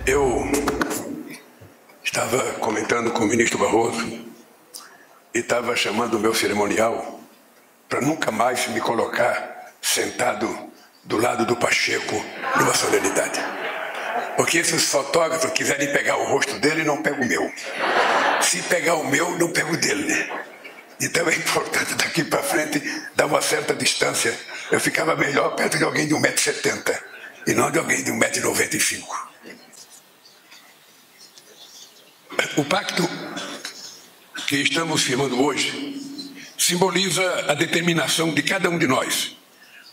Eu estava comentando com o ministro Barroso e estava chamando o meu cerimonial para nunca mais me colocar sentado do lado do Pacheco numa solenidade. Porque se os fotógrafos quiserem pegar o rosto dele, não pega o meu. Se pegar o meu, não pega o dele. Então é importante daqui para frente dar uma certa distância. Eu ficava melhor perto de alguém de 1,70 m e não de alguém de 1,95 m. O pacto que estamos firmando hoje simboliza a determinação de cada um de nós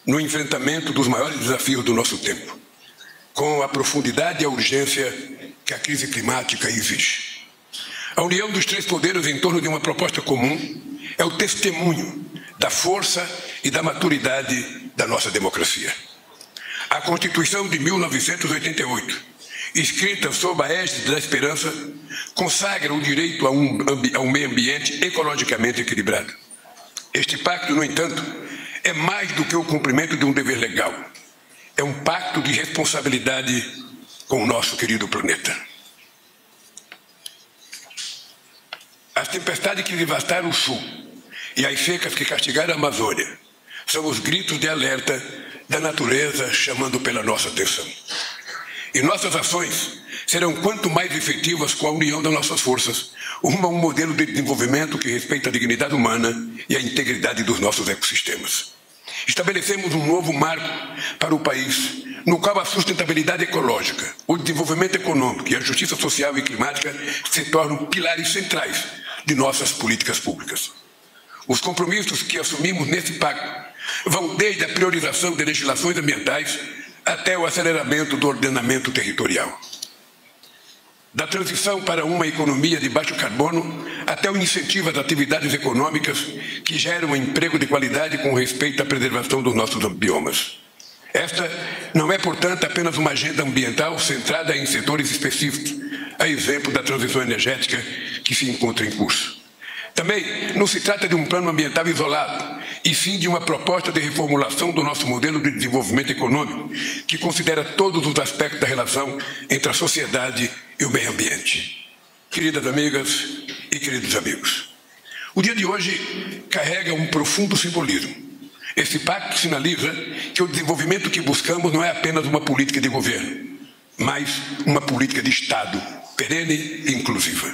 no enfrentamento dos maiores desafios do nosso tempo, com a profundidade e a urgência que a crise climática exige. A união dos três poderes em torno de uma proposta comum é o testemunho da força e da maturidade da nossa democracia. A Constituição de 1988, escrita sob a égide da esperança, consagra o direito a um meio ambiente ecologicamente equilibrado. Este pacto, no entanto, é mais do que o cumprimento de um dever legal. É um pacto de responsabilidade com o nosso querido planeta. As tempestades que devastaram o Sul e as secas que castigaram a Amazônia são os gritos de alerta da natureza chamando pela nossa atenção. E nossas ações serão quanto mais efetivas com a união das nossas forças, rumo a um modelo de desenvolvimento que respeita a dignidade humana e a integridade dos nossos ecossistemas. Estabelecemos um novo marco para o país, no qual a sustentabilidade ecológica, o desenvolvimento econômico e a justiça social e climática se tornam pilares centrais de nossas políticas públicas. Os compromissos que assumimos nesse pacto vão desde a priorização de legislações ambientais até o aceleramento do ordenamento territorial. Da transição para uma economia de baixo carbono até o incentivo às atividades econômicas que geram emprego de qualidade com respeito à preservação dos nossos biomas. Esta não é, portanto, apenas uma agenda ambiental centrada em setores específicos, a exemplo da transição energética que se encontra em curso. Também não se trata de um plano ambiental isolado, e sim de uma proposta de reformulação do nosso modelo de desenvolvimento econômico, que considera todos os aspectos da relação entre a sociedade e o meio ambiente. Queridas amigas e queridos amigos, o dia de hoje carrega um profundo simbolismo. Esse pacto sinaliza que o desenvolvimento que buscamos não é apenas uma política de governo, mas uma política de Estado perene e inclusiva.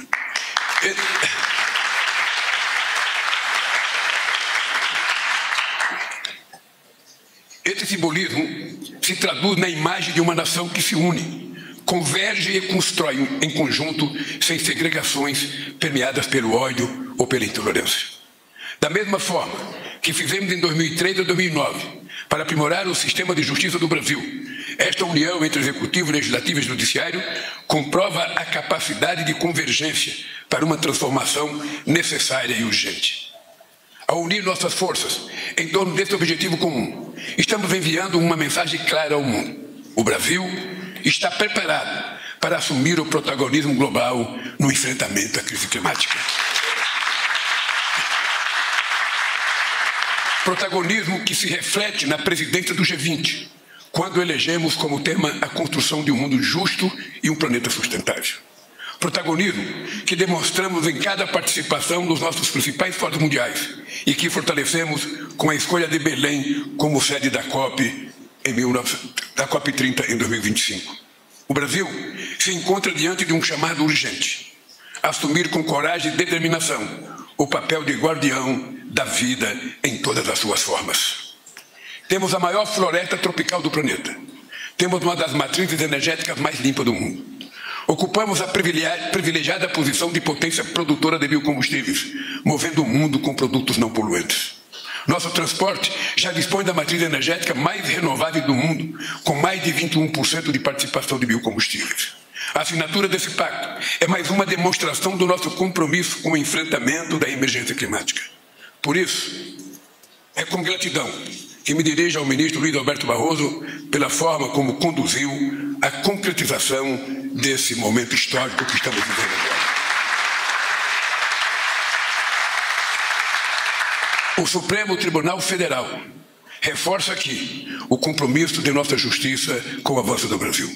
Esse simbolismo se traduz na imagem de uma nação que se une, converge e constrói em conjunto, sem segregações permeadas pelo ódio ou pela intolerância. Da mesma forma que fizemos em 2003 a 2009 para aprimorar o sistema de justiça do Brasil, esta união entre executivo, legislativo e judiciário comprova a capacidade de convergência para uma transformação necessária e urgente. Ao unir nossas forças em torno desse objetivo comum, estamos enviando uma mensagem clara ao mundo. O Brasil está preparado para assumir o protagonismo global no enfrentamento à crise climática. Protagonismo que se reflete na presidência do G20, quando elegemos como tema a construção de um mundo justo e um planeta sustentável. Protagonismo que demonstramos em cada participação nos nossos principais fóruns mundiais e que fortalecemos com a escolha de Belém como sede da COP30 em 2025. O Brasil se encontra diante de um chamado urgente: assumir com coragem e determinação o papel de guardião da vida em todas as suas formas. Temos a maior floresta tropical do planeta. Temos uma das matrizes energéticas mais limpas do mundo. Ocupamos a privilegiada posição de potência produtora de biocombustíveis, movendo o mundo com produtos não poluentes. Nosso transporte já dispõe da matriz energética mais renovável do mundo, com mais de 21% de participação de biocombustíveis. A assinatura desse pacto é mais uma demonstração do nosso compromisso com o enfrentamento da emergência climática. Por isso, é com gratidão que me dirijo ao ministro Luiz Alberto Barroso pela forma como conduziu a concretização desse momento histórico que estamos vivendo agora. O Supremo Tribunal Federal reforça aqui o compromisso de nossa justiça com o avanço do Brasil.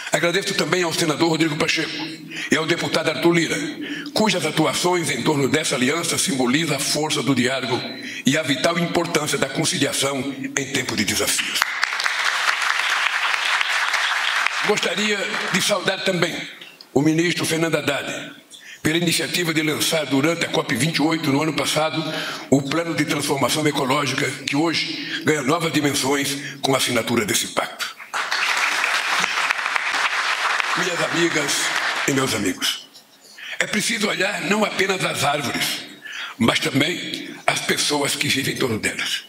Agradeço também ao senador Rodrigo Pacheco e ao deputado Arthur Lira, cujas atuações em torno dessa aliança simbolizam a força do diálogo e a vital importância da conciliação em tempo de desafios. Gostaria de saudar também o ministro Fernando Haddad pela iniciativa de lançar durante a COP28 no ano passado o Plano de Transformação Ecológica, que hoje ganha novas dimensões com a assinatura desse pacto. Minhas amigas e meus amigos, é preciso olhar não apenas as árvores, mas também as pessoas que vivem em torno delas.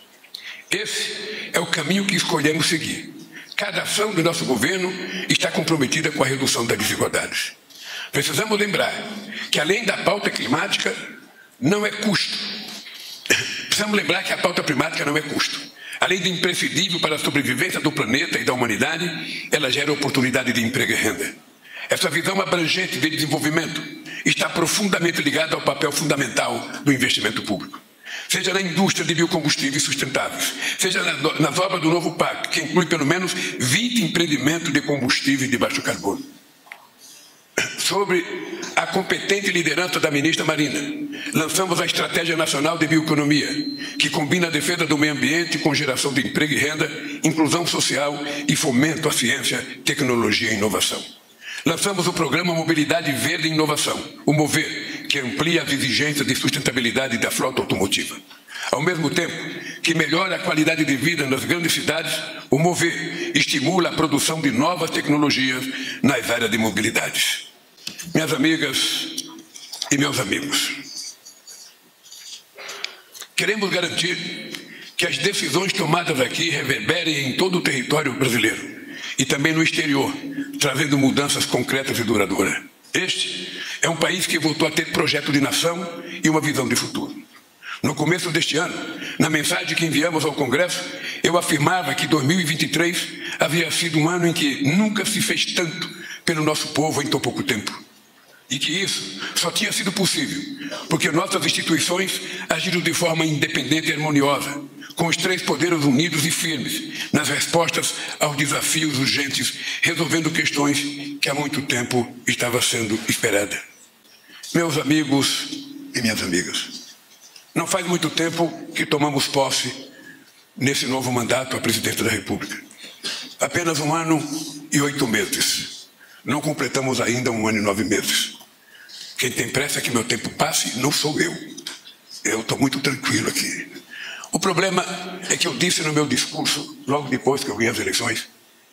Esse é o caminho que escolhemos seguir. Cada ação do nosso governo está comprometida com a redução das desigualdades. Precisamos lembrar que, além da pauta climática, não é custo. Precisamos lembrar que a pauta climática não é custo. Além de imprescindível para a sobrevivência do planeta e da humanidade, ela gera oportunidade de emprego e renda. Essa visão abrangente de desenvolvimento está profundamente ligada ao papel fundamental do investimento público. Seja na indústria de biocombustíveis sustentáveis, seja nas obras do novo PAC, que inclui pelo menos 20 empreendimentos de combustíveis de baixo carbono. Sobre a competente liderança da ministra Marina, lançamos a Estratégia Nacional de Bioeconomia, que combina a defesa do meio ambiente com geração de emprego e renda, inclusão social e fomento à ciência, tecnologia e inovação. Lançamos o programa Mobilidade Verde e Inovação, o MOVER, que amplia as exigências de sustentabilidade da frota automotiva. Ao mesmo tempo que melhora a qualidade de vida nas grandes cidades, o MOVER estimula a produção de novas tecnologias nas áreas de mobilidade. Minhas amigas e meus amigos, queremos garantir que as decisões tomadas aqui reverberem em todo o território brasileiro e também no exterior, trazendo mudanças concretas e duradouras. Este é um país que voltou a ter projeto de nação e uma visão de futuro. No começo deste ano, na mensagem que enviamos ao Congresso, eu afirmava que 2023 havia sido um ano em que nunca se fez tanto pelo nosso povo em tão pouco tempo. E que isso só tinha sido possível porque nossas instituições agiram de forma independente e harmoniosa, com os três poderes unidos e firmes nas respostas aos desafios urgentes, resolvendo questões que há muito tempo estavam sendo esperadas. Meus amigos e minhas amigas, não faz muito tempo que tomamos posse nesse novo mandato à presidência da República. Apenas 1 ano e 8 meses. Não completamos ainda 1 ano e 9 meses. Quem tem pressa que meu tempo passe não sou eu. Eu estou muito tranquilo aqui. O problema é que eu disse no meu discurso, logo depois que eu ganhei as eleições,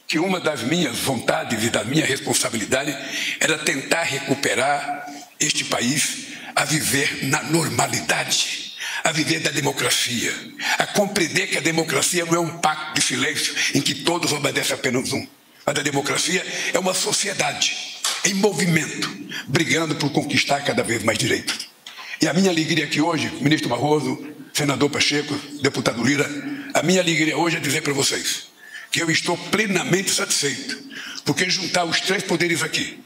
que uma das minhas vontades e da minha responsabilidade era tentar recuperar este país a viver na normalidade, a viver da democracia, a compreender que a democracia não é um pacto de silêncio em que todos obedecem apenas um. A democracia é uma sociedade em movimento, brigando por conquistar cada vez mais direitos. E a minha alegria aqui hoje, ministro Barroso, senador Pacheco, deputado Lira, a minha alegria hoje é dizer para vocês que eu estou plenamente satisfeito, porque juntar os três poderes aqui,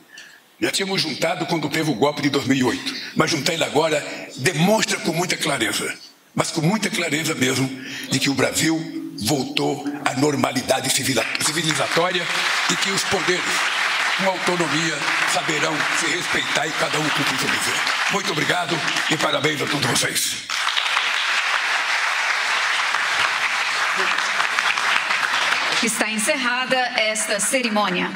já tínhamos juntado quando teve o golpe de 2008, mas juntar ele agora demonstra com muita clareza, mas com muita clareza mesmo, de que o Brasil voltou à normalidade civilizatória e que os poderes, com autonomia, saberão se respeitar e cada um cumprir seu dever. Muito obrigado e parabéns a todos vocês. Está encerrada esta cerimônia.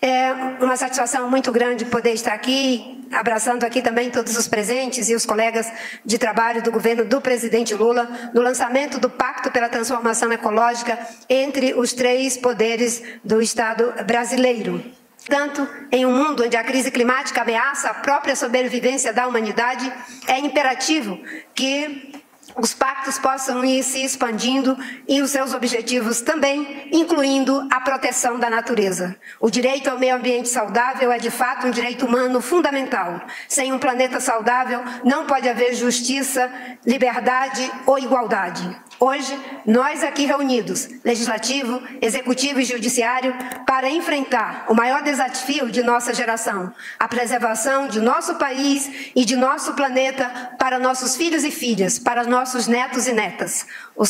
É uma satisfação muito grande poder estar aqui, abraçando aqui também todos os presentes e os colegas de trabalho do governo do presidente Lula, no lançamento do Pacto pela Transformação Ecológica entre os três poderes do Estado brasileiro. Portanto, em um mundo onde a crise climática ameaça a própria sobrevivência da humanidade, é imperativo que os pactos possam ir se expandindo e os seus objetivos também, incluindo a proteção da natureza. O direito ao meio ambiente saudável é, de fato, um direito humano fundamental. Sem um planeta saudável, não pode haver justiça, liberdade ou igualdade. Hoje, nós aqui reunidos, Legislativo, Executivo e Judiciário, para enfrentar o maior desafio de nossa geração, a preservação de nosso país e de nosso planeta para nossos filhos e filhas, para nossos netos e netas. O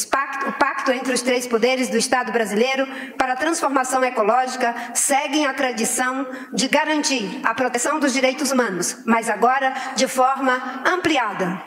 pacto entre os três poderes do Estado brasileiro para a transformação ecológica seguem a tradição de garantir a proteção dos direitos humanos, mas agora de forma ampliada.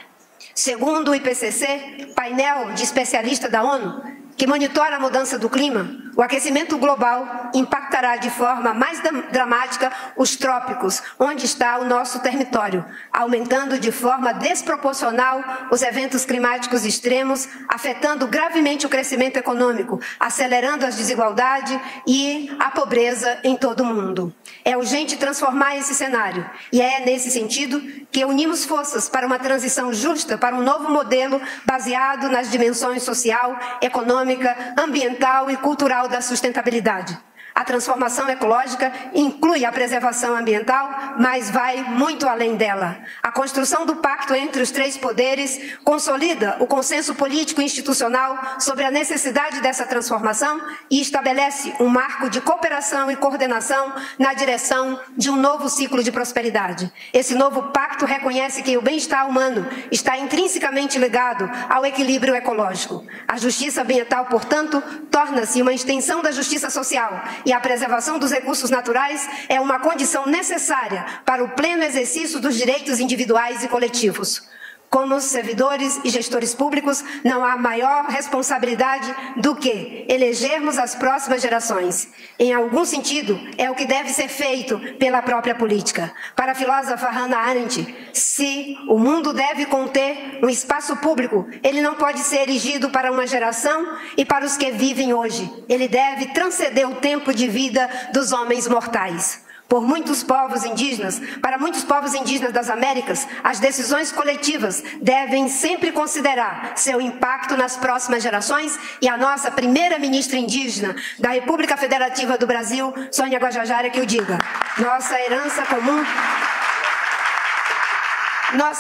Segundo o IPCC, painel de especialistas da ONU, que monitora a mudança do clima, o aquecimento global impactará de forma mais dramática os trópicos, onde está o nosso território, aumentando de forma desproporcional os eventos climáticos extremos, afetando gravemente o crescimento econômico, acelerando as desigualdades e a pobreza em todo o mundo. É urgente transformar esse cenário, e é nesse sentido que unimos forças para uma transição justa, para um novo modelo baseado nas dimensões social, econômica, ambiental e cultural da sustentabilidade. A transformação ecológica inclui a preservação ambiental, mas vai muito além dela. A construção do pacto entre os três poderes consolida o consenso político e institucional sobre a necessidade dessa transformação e estabelece um marco de cooperação e coordenação na direção de um novo ciclo de prosperidade. Esse novo pacto reconhece que o bem-estar humano está intrinsecamente ligado ao equilíbrio ecológico. A justiça ambiental, portanto, torna-se uma extensão da justiça social, e a preservação dos recursos naturais é uma condição necessária para o pleno exercício dos direitos individuais e coletivos. Como servidores e gestores públicos, não há maior responsabilidade do que elegermos as próximas gerações. Em algum sentido, é o que deve ser feito pela própria política. Para a filósofa Hannah Arendt, se o mundo deve conter um espaço público, ele não pode ser erigido para uma geração e para os que vivem hoje. Ele deve transcender o tempo de vida dos homens mortais. Para muitos povos indígenas das Américas, as decisões coletivas devem sempre considerar seu impacto nas próximas gerações, e a nossa primeira-ministra indígena da República Federativa do Brasil, Sônia Guajajara, que o diga. Nossa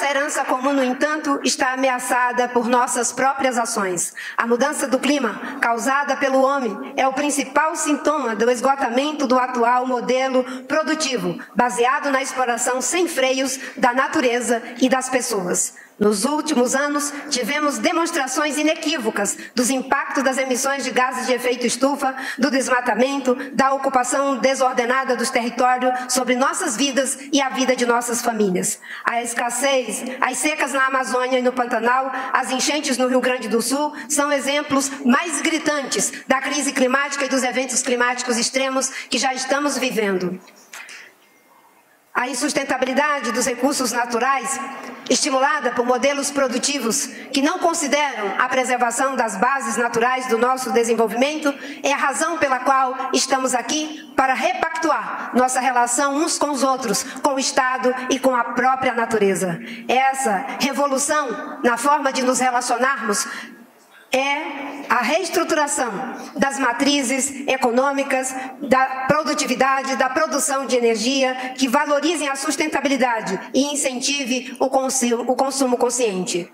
herança comum, no entanto, está ameaçada por nossas próprias ações. A mudança do clima, causada pelo homem, é o principal sintoma do esgotamento do atual modelo produtivo, baseado na exploração sem freios da natureza e das pessoas. Nos últimos anos, tivemos demonstrações inequívocas dos impactos das emissões de gases de efeito estufa, do desmatamento, da ocupação desordenada dos territórios sobre nossas vidas e a vida de nossas famílias. A escassez, as secas na Amazônia e no Pantanal, as enchentes no Rio Grande do Sul são exemplos mais gritantes da crise climática e dos eventos climáticos extremos que já estamos vivendo. A insustentabilidade dos recursos naturais, estimulada por modelos produtivos que não consideram a preservação das bases naturais do nosso desenvolvimento, é a razão pela qual estamos aqui para repactuar nossa relação uns com os outros, com o Estado e com a própria natureza. Essa revolução na forma de nos relacionarmos é a reestruturação das matrizes econômicas, da produtividade, da produção de energia, que valorizem a sustentabilidade e incentive o consumo consciente.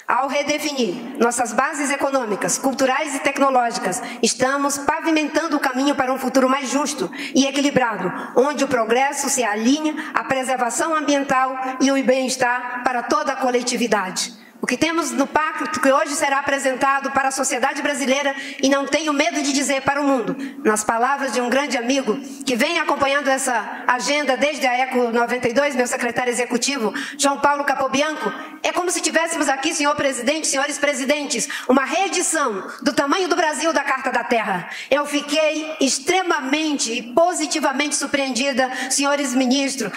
Ao redefinir nossas bases econômicas, culturais e tecnológicas, estamos pavimentando o caminho para um futuro mais justo e equilibrado, onde o progresso se alinha à preservação ambiental e o bem-estar para toda a coletividade. O que temos no pacto que hoje será apresentado para a sociedade brasileira, e não tenho medo de dizer para o mundo, nas palavras de um grande amigo que vem acompanhando essa agenda desde a ECO 92, meu secretário executivo, João Paulo Capobianco, é como se tivéssemos aqui, senhor presidente, senhores presidentes, uma reedição do tamanho do Brasil da Carta da Terra. Eu fiquei extremamente e positivamente surpreendida, senhores ministros,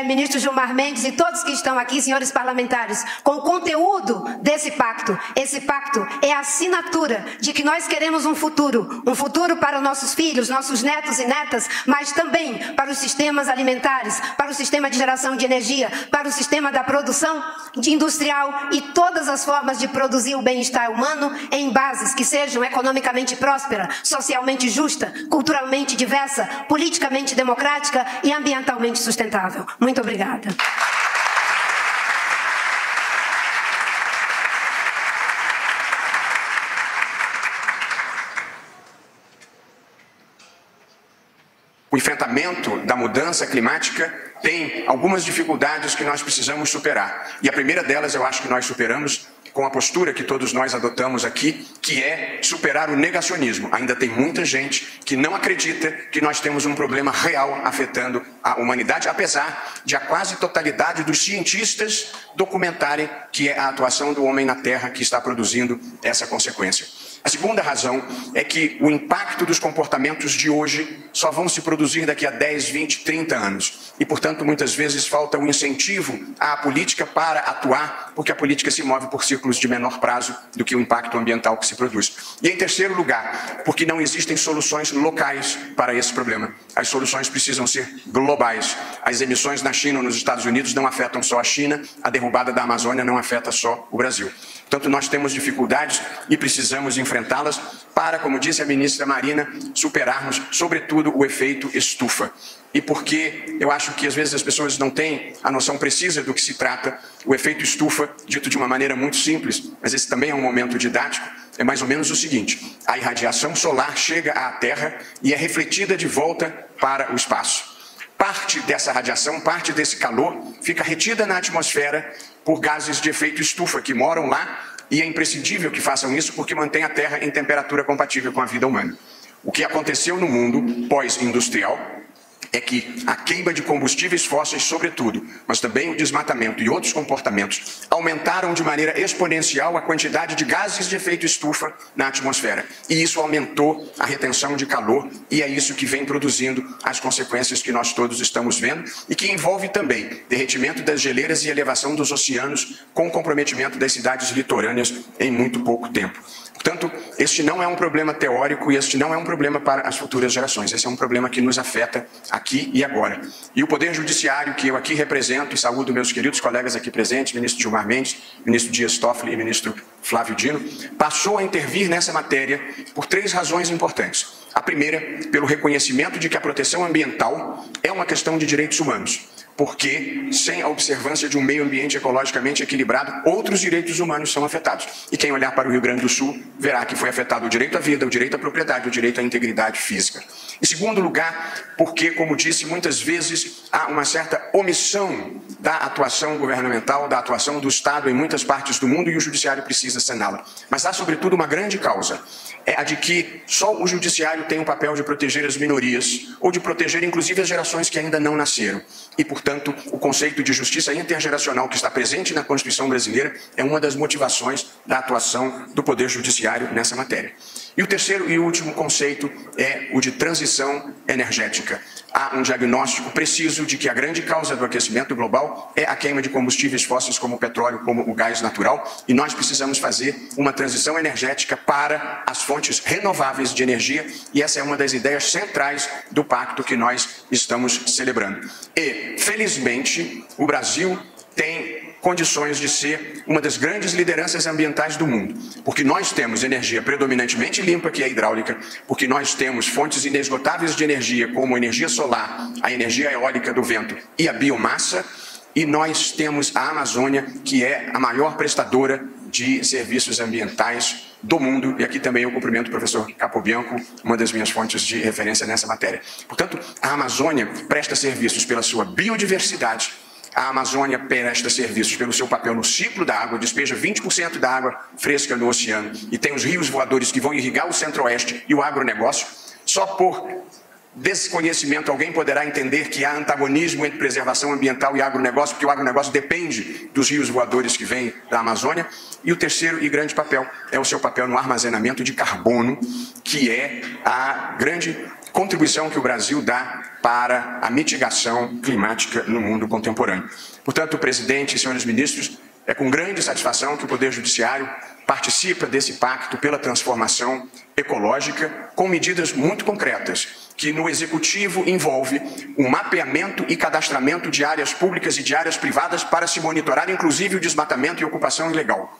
ministro Gilmar Mendes e todos que estão aqui, senhores parlamentares, com o conteúdo desse pacto. Esse pacto é a assinatura de que nós queremos um futuro para nossos filhos, nossos netos e netas, mas também para os sistemas alimentares, para o sistema de geração de energia, para o sistema da produção industrial e todas as formas de produzir o bem-estar humano em bases que sejam economicamente próspera, socialmente justa, culturalmente diversa, politicamente democrática e ambientalmente sustentável. Muito obrigada. O enfrentamento da mudança climática tem algumas dificuldades que nós precisamos superar. E a primeira delas eu acho que nós superamos com a postura que todos nós adotamos aqui, que é superar o negacionismo. Ainda tem muita gente que não acredita que nós temos um problema real afetando a humanidade, apesar de a quase totalidade dos cientistas documentarem que é a atuação do homem na Terra que está produzindo essa consequência. A segunda razão é que o impacto dos comportamentos de hoje só vão se produzir daqui a 10, 20, 30 anos. E, portanto, muitas vezes falta um incentivo à política para atuar, porque a política se move por ciclos de menor prazo do que o impacto ambiental que se produz. E, em terceiro lugar, porque não existem soluções locais para esse problema. As soluções precisam ser globais. As emissões na China ou nos Estados Unidos não afetam só a China, a derrubada da Amazônia não afeta só o Brasil. Portanto, nós temos dificuldades e precisamos enfrentá-las para, como disse a ministra Marina, superarmos, sobretudo, o efeito estufa. E porque eu acho que, às vezes, as pessoas não têm a noção precisa do que se trata, o efeito estufa, dito de uma maneira muito simples, mas esse também é um momento didático, é mais ou menos o seguinte: a irradiação solar chega à Terra e é refletida de volta para o espaço. Parte dessa radiação, parte desse calor, fica retida na atmosfera por gases de efeito estufa que moram lá, e é imprescindível que façam isso porque mantém a Terra em temperatura compatível com a vida humana. O que aconteceu no mundo pós-industrial é que a queima de combustíveis fósseis, sobretudo, mas também o desmatamento e outros comportamentos, aumentaram de maneira exponencial a quantidade de gases de efeito estufa na atmosfera. E isso aumentou a retenção de calor, e é isso que vem produzindo as consequências que nós todos estamos vendo, e que envolve também derretimento das geleiras e elevação dos oceanos, com comprometimento das cidades litorâneas em muito pouco tempo. Portanto, este não é um problema teórico e este não é um problema para as futuras gerações. Esse é um problema que nos afeta aqui e agora. E o Poder Judiciário, que eu aqui represento, e saúdo meus queridos colegas aqui presentes, ministro Gilmar Mendes, ministro Dias Toffoli e ministro Flávio Dino, passou a intervir nessa matéria por 3 razões importantes. A primeira, pelo reconhecimento de que a proteção ambiental é uma questão de direitos humanos, porque sem a observância de um meio ambiente ecologicamente equilibrado, outros direitos humanos são afetados. E quem olhar para o Rio Grande do Sul verá que foi afetado o direito à vida, o direito à propriedade, o direito à integridade física. Em segundo lugar, porque, como disse, muitas vezes há uma certa omissão da atuação governamental, da atuação do Estado em muitas partes do mundo, e o Judiciário precisa saná-la. Mas há, sobretudo, uma grande causa, é a de que só o Judiciário tem o papel de proteger as minorias, ou de proteger, inclusive, as gerações que ainda não nasceram. E, portanto, o conceito de justiça intergeracional que está presente na Constituição brasileira é uma das motivações da atuação do Poder Judiciário nessa matéria. E o terceiro e último conceito é o de transição energética. Há um diagnóstico preciso de que a grande causa do aquecimento global é a queima de combustíveis fósseis como o petróleo, como o gás natural, e nós precisamos fazer uma transição energética para as fontes renováveis de energia, e essa é uma das ideias centrais do pacto que nós estamos celebrando. E, felizmente, o Brasil tem condições de ser uma das grandes lideranças ambientais do mundo, porque nós temos energia predominantemente limpa, que é a hidráulica, porque nós temos fontes inesgotáveis de energia, como a energia solar, a energia eólica do vento e a biomassa, e nós temos a Amazônia, que é a maior prestadora de serviços ambientais do mundo, e aqui também eu cumprimento o professor Capobianco, uma das minhas fontes de referência nessa matéria. Portanto, a Amazônia presta serviços pela sua biodiversidade. A Amazônia presta serviços pelo seu papel no ciclo da água, despeja 20% da água fresca no oceano, e tem os rios voadores que vão irrigar o centro-oeste e o agronegócio. Só por desconhecimento alguém poderá entender que há antagonismo entre preservação ambiental e agronegócio, porque o agronegócio depende dos rios voadores que vêm da Amazônia. E o terceiro e grande papel é o seu papel no armazenamento de carbono, que é a grande contribuição que o Brasil dá para a mitigação climática no mundo contemporâneo. Portanto, presidente e senhores ministros, é com grande satisfação que o Poder Judiciário participa desse pacto pela transformação ecológica, com medidas muito concretas, que no Executivo envolve o mapeamento e cadastramento de áreas públicas e de áreas privadas para se monitorar, inclusive, o desmatamento e ocupação ilegal,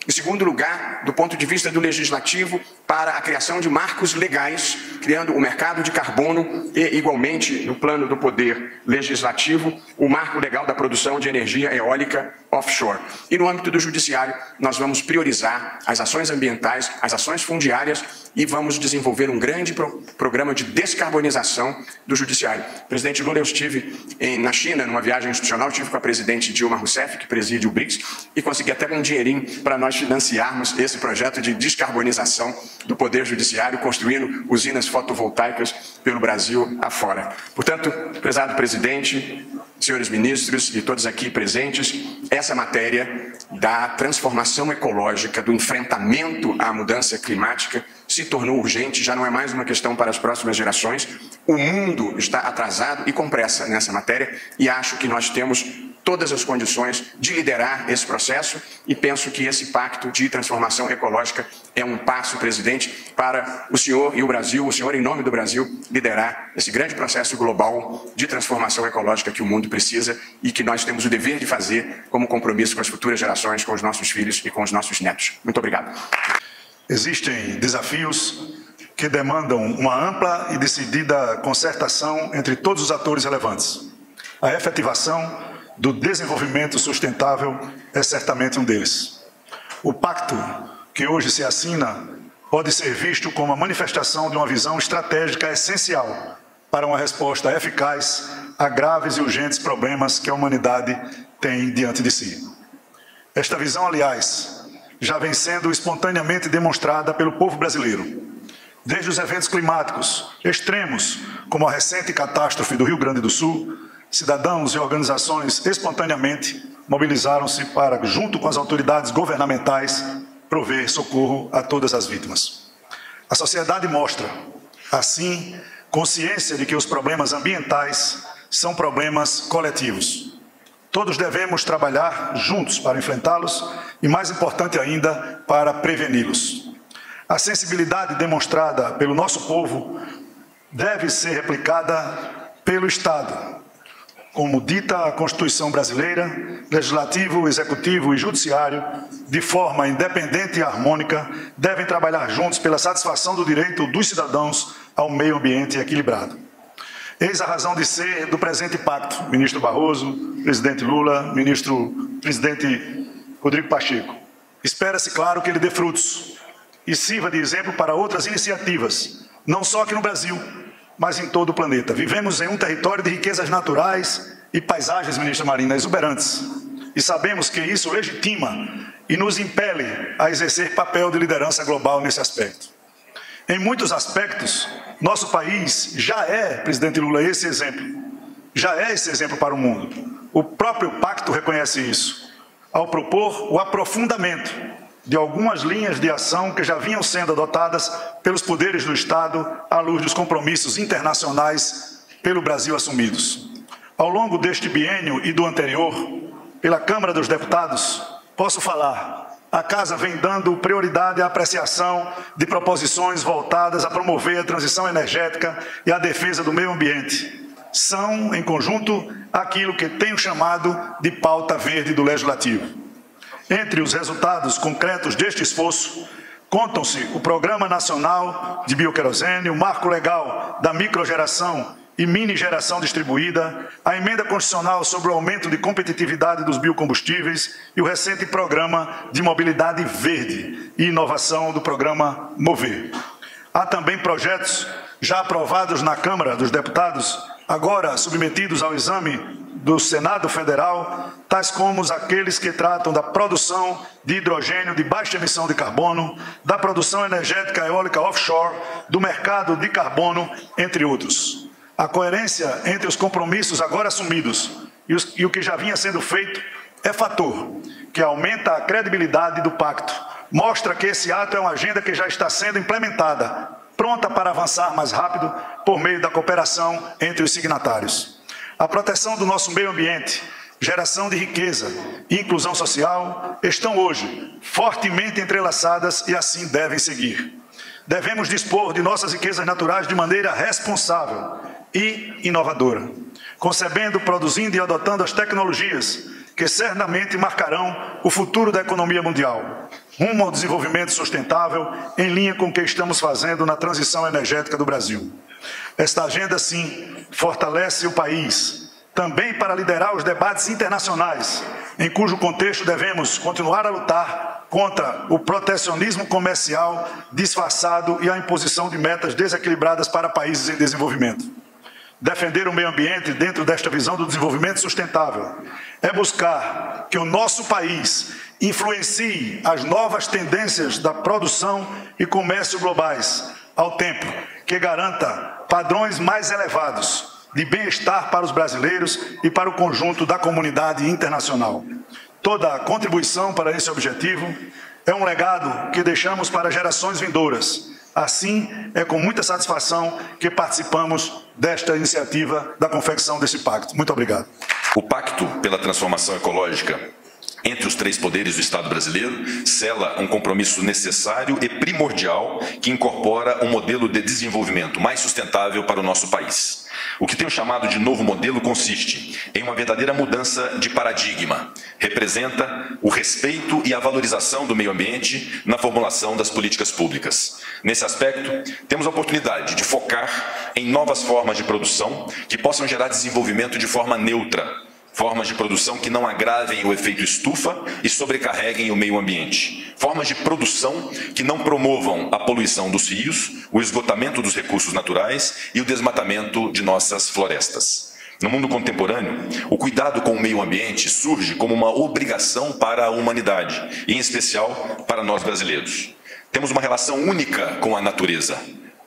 Em segundo lugar, do ponto de vista do legislativo, para a criação de marcos legais, criando o mercado de carbono e, igualmente, no plano do poder legislativo, o marco legal da produção de energia eólica offshore. E no âmbito do judiciário, nós vamos priorizar as ações ambientais, as ações fundiárias e vamos desenvolver um grande programa de descarbonização do judiciário. Presidente Lula, eu estive na China, numa viagem institucional, estive com a presidente Dilma Rousseff, que preside o BRICS, e consegui até um dinheirinho para nós financiarmos esse projeto de descarbonização do Poder Judiciário, construindo usinas fotovoltaicas pelo Brasil afora. Portanto, prezado presidente, senhores ministros e todos aqui presentes, essa matéria da transformação ecológica, do enfrentamento à mudança climática, se tornou urgente, já não é mais uma questão para as próximas gerações. O mundo está atrasado e com pressa nessa matéria e acho que nós temos todas as condições de liderar esse processo e penso que esse pacto de transformação ecológica é um passo, presidente, para o senhor e o Brasil, o senhor em nome do Brasil, liderar esse grande processo global de transformação ecológica que o mundo precisa e que nós temos o dever de fazer como compromisso com as futuras gerações, com os nossos filhos e com os nossos netos. Muito obrigado. Existem desafios que demandam uma ampla e decidida concertação entre todos os atores relevantes. A efetivação do desenvolvimento sustentável é certamente um deles. O pacto que hoje se assina pode ser visto como a manifestação de uma visão estratégica essencial para uma resposta eficaz a graves e urgentes problemas que a humanidade tem diante de si. Esta visão, aliás, já vem sendo espontaneamente demonstrada pelo povo brasileiro, desde os eventos climáticos extremos, como a recente catástrofe do Rio Grande do Sul. Cidadãos e organizações espontaneamente mobilizaram-se para, junto com as autoridades governamentais, prover socorro a todas as vítimas. A sociedade mostra, assim, consciência de que os problemas ambientais são problemas coletivos. Todos devemos trabalhar juntos para enfrentá-los e, mais importante ainda, para preveni-los. A sensibilidade demonstrada pelo nosso povo deve ser replicada pelo Estado. Como dita a Constituição brasileira, legislativo, executivo e judiciário, de forma independente e harmônica, devem trabalhar juntos pela satisfação do direito dos cidadãos ao meio ambiente equilibrado. Eis a razão de ser do presente pacto, ministro Barroso, presidente Lula, presidente Rodrigo Pacheco. Espera-se, claro, que ele dê frutos e sirva de exemplo para outras iniciativas, não só aqui no Brasil, mas em todo o planeta. Vivemos em um território de riquezas naturais e paisagens, ministra Marina, exuberantes. E sabemos que isso legitima e nos impele a exercer papel de liderança global nesse aspecto. Em muitos aspectos, nosso país já é, presidente Lula, esse exemplo. Já é esse exemplo para o mundo. O próprio pacto reconhece isso, ao propor o aprofundamento de algumas linhas de ação que já vinham sendo adotadas pelos poderes do Estado à luz dos compromissos internacionais pelo Brasil assumidos. Ao longo deste biênio e do anterior, pela Câmara dos Deputados, posso falar, a Casa vem dando prioridade à apreciação de proposições voltadas a promover a transição energética e a defesa do meio ambiente. São, em conjunto, aquilo que tenho chamado de pauta verde do Legislativo. Entre os resultados concretos deste esforço, contam-se o Programa Nacional de Bioquerosene, o Marco Legal da Microgeração e Mini-Geração Distribuída, a Emenda Constitucional sobre o aumento de competitividade dos biocombustíveis e o recente Programa de Mobilidade Verde e Inovação do Programa Mover. Há também projetos já aprovados na Câmara dos Deputados, agora submetidos ao exame do Senado Federal, tais como aqueles que tratam da produção de hidrogênio de baixa emissão de carbono, da produção energética eólica offshore, do mercado de carbono, entre outros. A coerência entre os compromissos agora assumidos e o que já vinha sendo feito é fator que aumenta a credibilidade do pacto, mostra que esse ato é uma agenda que já está sendo implementada, pronta para avançar mais rápido por meio da cooperação entre os signatários. A proteção do nosso meio ambiente, geração de riqueza e inclusão social estão hoje fortemente entrelaçadas e assim devem seguir. Devemos dispor de nossas riquezas naturais de maneira responsável e inovadora, concebendo, produzindo e adotando as tecnologias que certamente marcarão o futuro da economia mundial. rumo ao desenvolvimento sustentável, em linha com o que estamos fazendo na transição energética do Brasil. Esta agenda, sim, fortalece o país, também para liderar os debates internacionais, em cujo contexto devemos continuar a lutar contra o protecionismo comercial disfarçado e a imposição de metas desequilibradas para países em desenvolvimento. Defender o meio ambiente dentro desta visão do desenvolvimento sustentável é buscar que o nosso país influencie as novas tendências da produção e comércio globais, ao tempo que garanta padrões mais elevados de bem-estar para os brasileiros e para o conjunto da comunidade internacional. Toda a contribuição para esse objetivo é um legado que deixamos para gerações vindouras. Assim, é com muita satisfação que participamos desta iniciativa da confecção desse pacto. Muito obrigado. O Pacto pela Transformação Ecológica entre os três poderes do Estado brasileiro sela um compromisso necessário e primordial que incorpora um modelo de desenvolvimento mais sustentável para o nosso país. O que tenho chamado de novo modelo consiste em uma verdadeira mudança de paradigma. Representa o respeito e a valorização do meio ambiente na formulação das políticas públicas. Nesse aspecto, temos a oportunidade de focar em novas formas de produção que possam gerar desenvolvimento de forma neutra, formas de produção que não agravem o efeito estufa e sobrecarreguem o meio ambiente. Formas de produção que não promovam a poluição dos rios, o esgotamento dos recursos naturais e o desmatamento de nossas florestas. No mundo contemporâneo, o cuidado com o meio ambiente surge como uma obrigação para a humanidade, e em especial para nós brasileiros. Temos uma relação única com a natureza.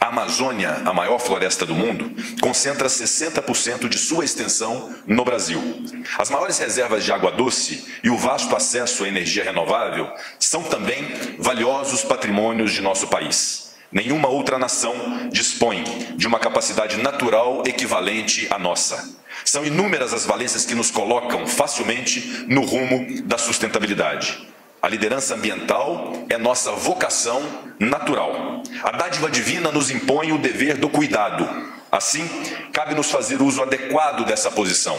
A Amazônia, a maior floresta do mundo, concentra 60% de sua extensão no Brasil. As maiores reservas de água doce e o vasto acesso à energia renovável são também valiosos patrimônios de nosso país. Nenhuma outra nação dispõe de uma capacidade natural equivalente à nossa. São inúmeras as valências que nos colocam facilmente no rumo da sustentabilidade. A liderança ambiental é nossa vocação natural. A dádiva divina nos impõe o dever do cuidado. Assim, cabe-nos fazer uso adequado dessa posição,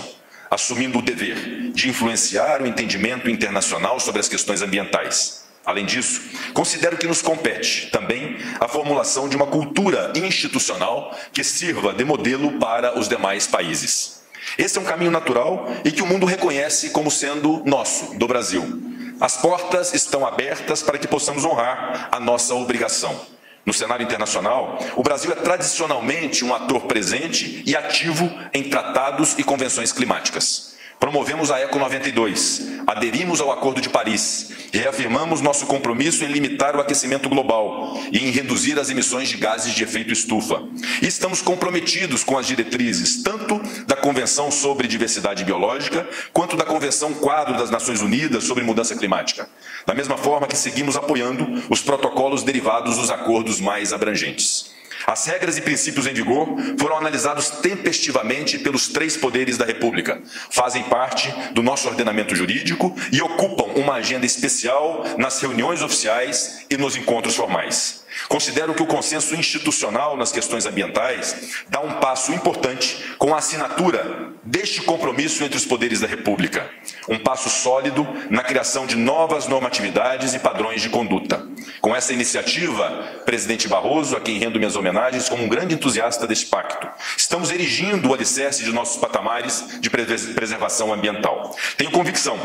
assumindo o dever de influenciar o entendimento internacional sobre as questões ambientais. Além disso, considero que nos compete também a formulação de uma cultura institucional que sirva de modelo para os demais países. Esse é um caminho natural e que o mundo reconhece como sendo nosso, do Brasil. As portas estão abertas para que possamos honrar a nossa obrigação. No cenário internacional, o Brasil é tradicionalmente um ator presente e ativo em tratados e convenções climáticas. Promovemos a ECO 92, aderimos ao Acordo de Paris, reafirmamos nosso compromisso em limitar o aquecimento global e em reduzir as emissões de gases de efeito estufa. E estamos comprometidos com as diretrizes tanto da Convenção sobre Diversidade Biológica quanto da Convenção Quadro das Nações Unidas sobre Mudança Climática. Da mesma forma que seguimos apoiando os protocolos derivados dos acordos mais abrangentes. As regras e princípios em vigor foram analisados tempestivamente pelos três poderes da República, fazem parte do nosso ordenamento jurídico e ocupam uma agenda especial nas reuniões oficiais e nos encontros formais. Considero que o consenso institucional nas questões ambientais dá um passo importante com a assinatura deste compromisso entre os poderes da República. Um passo sólido na criação de novas normatividades e padrões de conduta. Com essa iniciativa, presidente Barroso, a quem rendo minhas homenagens como um grande entusiasta deste pacto, estamos erigindo o alicerce de nossos patamares de preservação ambiental. Tenho convicção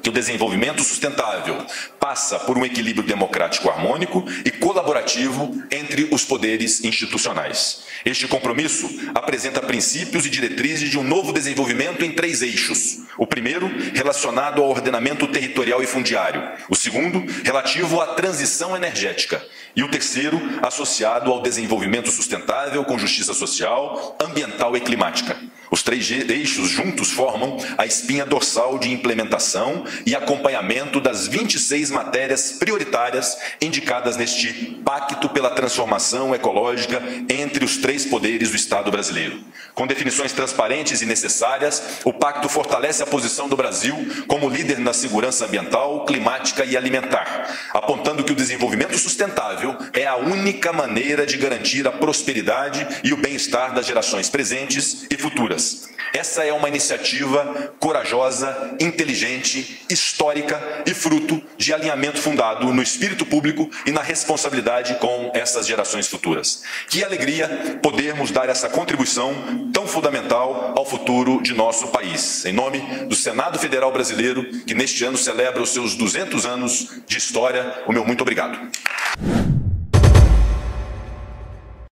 que o desenvolvimento sustentável passa por um equilíbrio democrático harmônico e colaborativo entre os poderes institucionais. Este compromisso apresenta princípios e diretrizes de um novo desenvolvimento em três eixos. O primeiro, relacionado ao ordenamento territorial e fundiário. O segundo, relativo à transição energética. E o terceiro, associado ao desenvolvimento sustentável com justiça social, ambiental e climática. Os três eixos juntos formam a espinha dorsal de implementação e acompanhamento das 26 matérias prioritárias indicadas neste Pacto pela Transformação Ecológica entre os três poderes do Estado brasileiro. Com definições transparentes e necessárias, o Pacto fortalece a posição do Brasil como líder na segurança ambiental, climática e alimentar, apontando que o desenvolvimento sustentável é a única maneira de garantir a prosperidade e o bem-estar das gerações presentes e futuras. Essa é uma iniciativa corajosa, inteligente, histórica e fruto de alinhamento fundado no espírito público e na responsabilidade com essas gerações futuras. Que alegria podermos dar essa contribuição tão fundamental ao futuro de nosso país. Em nome do Senado Federal Brasileiro, que neste ano celebra os seus 200 anos de história, o meu muito obrigado.